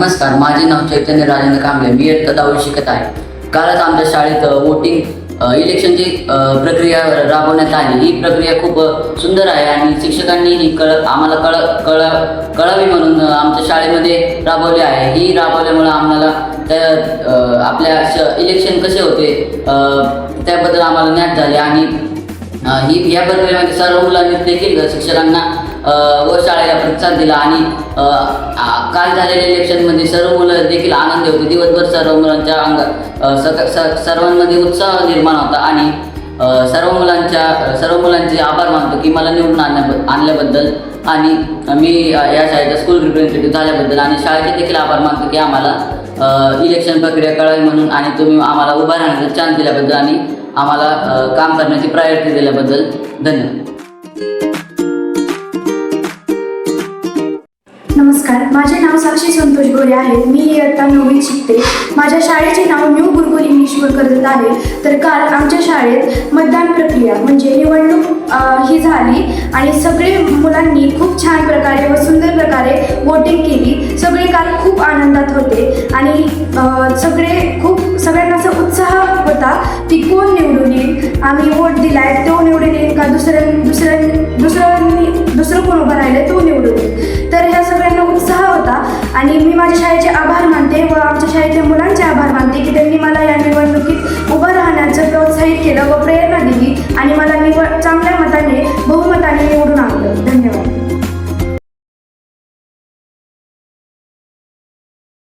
नमस्कार, माझे नाव चैतन्य राजेंद्र कांबळे. मी इयत्ता 10वी शिकत आहे. कालच आमच्या शाळेत इलेक्शनची प्रक्रिया राबवण्यात आली. ही प्रक्रिया खूप सुंदर आहे आणि शिक्षकांनी ही आम्हाला कळावी म्हणून आमच्या शाळेमध्ये राबवली आहे. ही राबवल्यामुळे आम्हाला आपल्या इलेक्शन कसे होते त्याबद्दल आम्हाला ज्ञात झाले आणि या प्रक्रियेमध्ये सर्व मुलांनी देखील शिक्षकांना व शाळेला प्रतिसाद दिला आणि काल झालेल्या इलेक्शनमध्ये सर्व मुलं देखील आनंदी होते. दिवसभर सर्व मुलांच्या सर्वांमध्ये उत्साह निर्माण होता आणि सर्व मुलांचे आभार मानतो की मला निवडून आणल्याबद्दल आणि मी या शाळेचा स्कूल रिप्रेझेंटेटिव्ह झाल्याबद्दल आणि शाळेचे देखील आभार मानतो की आम्हाला इलेक्शन प्रक्रिया कळावी म्हणून आणि तुम्ही आम्हाला उभा राहण्याचा चान्स दिल्याबद्दल आणि आम्हाला काम करण्याची प्रायोरिटी दिल्याबद्दल धन्यवाद. नमस्कार, माझे नाव साक्षी संतोष गोरे आहे. मी इयत्ता 9वीत शिकते. माझ्या शाळेचे नाव न्यू गुरुकुल इंग्लिश स्कूल कर्जत आहे. तर काल आमच्या शाळेत मतदान प्रक्रिया म्हणजे निवडणूक ही झाली आणि सगळे मुलांनी खूप छान प्रकारे व सुंदर प्रकारे वोटिंग केली. सगळे काल खूप आनंदात होते आणि सगळ्यांना असा उत्साह होता की कोण निवडून येईल, आम्ही वोट दिलाय तो निवडून येईल का दुसरं कोण उभं राहिलं तो निवडून येईल. तर ह्या सगळ्यांना उत्साह होता आणि मी माझ्या शाळेचे आभार मानते व आमच्या शाळेच्या मुलांचे आभार मानते की त्यांनी मला या निवडणुकीत उभं राहण्याचं प्रोत्साहित केलं व प्रेरणा दिली आणि मला चांगल्या मताने बहुमताने निवडून आणलं. धन्यवाद.